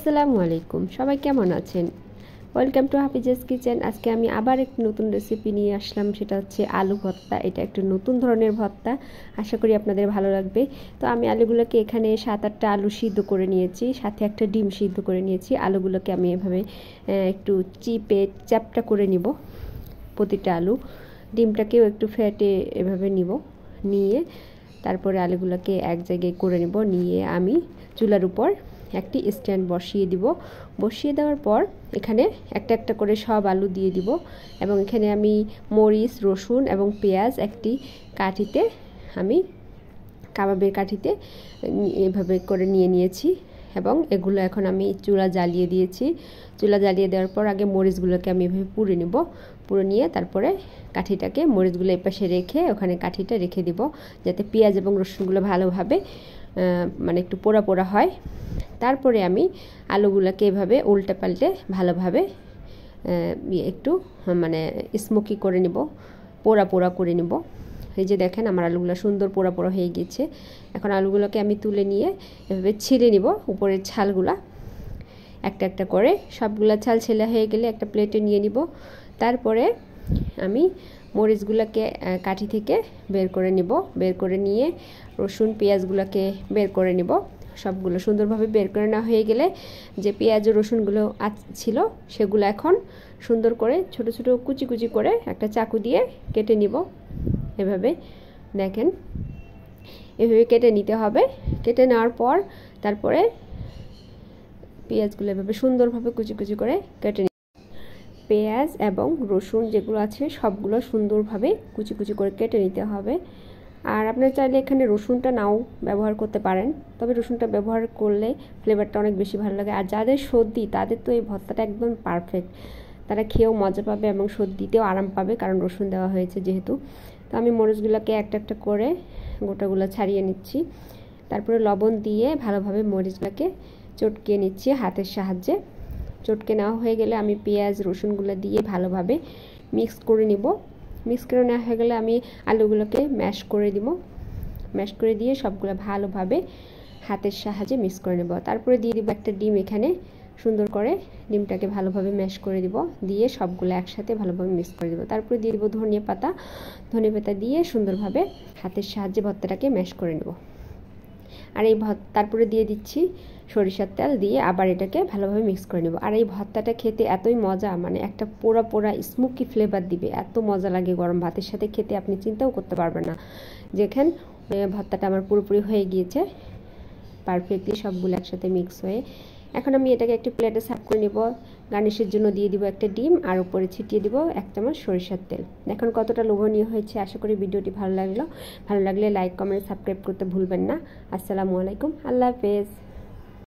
আসসালামু আলাইকুম, সবাই কেমন আছেন? Welcome to Hafiza's kitchen. আজকে আমি আবার একটি নতুন রেসিপি নিয়ে আসলাম, সেটা হচ্ছে আলু ভর্তা। এটা একটু নতুন ধরনের ভর্তা, আশা করি আপনাদের ভালো লাগবে। তো আমি আলুগুলোকে এখানে 7-8টা আলু সিদ্ধ করে নিয়েছি, সাথে একটা ডিম সিদ্ধ করে নিয়েছি। আলুগুলোকে আমি এভাবে একটু চ্যাপটা করে নিব প্রতিটা আলু। ডিমটাকেও একটু ফেটে এভাবে নিয়ে তারপরে আলুগুলোকে এক জায়গায় করে নিব। নিয়ে আমি চুলার উপর একটি স্ট্যান্ড বসিয়ে দেওয়ার পর এখানে একটা একটা করে সব আলু দিয়ে দিব। এবং এখানে আমি মরিচ, রসুন এবং পেঁয়াজ একটি কাঠিতে, আমি কাবাবের কাঠিতে এভাবে করে নিয়েছি। এবং এগুলো এখন আমি চুলা জ্বালিয়ে দিয়েছি। চুলা জ্বালিয়ে দেওয়ার পর আগে মরিচগুলোকে আমি এভাবে পুড়ে নিয়ে তারপরে কাঠিটাকে মরিচগুলো এপাশে রেখে ওখানে কাঠিটা রেখে দিব, যাতে পেঁয়াজ এবং রসুনগুলো ভালোভাবে মানে একটু পোড়া পোড়া হয়। তারপরে আমি আলুগুলোকে এভাবে উল্টে পাল্টে ভালোভাবে একটু মানে স্মোকি করে নিব, পোড়া পোড়া করে নিব। এই যে দেখেন আমার আলুগুলো সুন্দর পোড়া পোড়া হয়ে গেছে। এখন আলুগুলোকে আমি তুলে নিয়ে এভাবে ছিলে নিব উপরের ছালগুলা একটা একটা করে। সবগুলা ছাল ছেলা হয়ে গেলে একটা প্লেটে নিয়ে নিব। তারপরে আমি মরিচগুলোকে কাঠি থেকে বের করে নিয়ে রসুন পেঁয়াজগুলোকে বের করে নিব। সবগুলো সুন্দরভাবে বের করে নেওয়া হয়ে গেলে যে পেঁয়াজ ও রসুনগুলো ছিল সেগুলো এখন সুন্দর করে ছোট ছোট কুচি কুচি করে একটা চাকু দিয়ে কেটে নিব। এভাবে দেখেন, এভাবে কেটে নিতে হবে। কেটে নেওয়ার পর তারপরে পেঁয়াজগুলো এভাবে সুন্দরভাবে কুচি কুচি করে কেটে পেঁয়াজ এবং রসুন যেগুলো আছে সবগুলো সুন্দরভাবে কুচি কুচি করে কেটে নিতে হবে। আর আপনারা চাইলে এখানে রসুনটা নাও ব্যবহার করতে পারেন, তবে রসুনটা ব্যবহার করলে ফ্লেভারটা অনেক বেশি ভালো লাগে। আর যাদের সর্দি তাদের তো এই ভর্তাটা একদম পারফেক্ট, তারা খেয়েও মজা পাবে এবং সর্দিতেও আরাম পাবে, কারণ রসুন দেওয়া হয়েছে যেহেতু। তো আমি মরিচগুলোকে একটা একটা করে গোটাগুলো ছাড়িয়ে নিচ্ছি। তারপরে লবণ দিয়ে ভালোভাবে মরিচগুলোকে চটকে নিচ্ছি হাতের সাহায্যে। চটকে নেওয়া হয়ে গেলে আমি পেঁয়াজ রসুনগুলো দিয়ে ভালোভাবে মিক্স করে নিব। মিক্স করে নেওয়া হয়ে গেলে আমি আলুগুলোকে ম্যাশ করে দিয়ে সবগুলো ভালোভাবে হাতের সাহায্যে মিক্স করে নেব। তারপরে দিয়ে দিব একটা ডিম, এখানে সুন্দর করে ডিমটাকে ভালোভাবে ম্যাশ করে দিব, দিয়ে সবগুলো একসাথে ভালোভাবে মিক্স করে দিব। তারপরে দিয়ে দিব ধনিয়া পাতা দিয়ে সুন্দরভাবে হাতের সাহায্যে ভর্তাটাকে ম্যাশ করে নেব। আর এই তারপরে দিয়ে দিচ্ছি সরিষার তেল, দিয়ে আবার এটাকে ভালোভাবে মিক্স করে নেব। আর এই ভর্তাটা খেতে এতই মজা, মানে একটা পোড়া পোড়া স্মোকি ফ্লেভার দিবে, এত মজা লাগে গরম ভাতের সাথে খেতে, আপনি চিন্তাও করতে পারবেন না। যেখানে ভর্তাটা আমার পুরোপুরি হয়ে গিয়েছে পারফেক্টলি, সবগুলো একসাথে মিক্স হয়ে। এখন আমি এটাকে একটি প্লেটে সার্ভ করে নেব। গার্নিশের জন্য দিয়ে দিব একটা ডিম, আর উপরে ছিটিয়ে দিব 1 চামচ সরিষার তেল। এখন কতটা লোভনীয় হয়েছে। আশা করি ভিডিওটি ভালো লাগলে লাইক, কমেন্ট, সাবস্ক্রাইব করতে ভুলবেন না। আসসালামু আলাইকুম, আল্লাহ হাফেজ।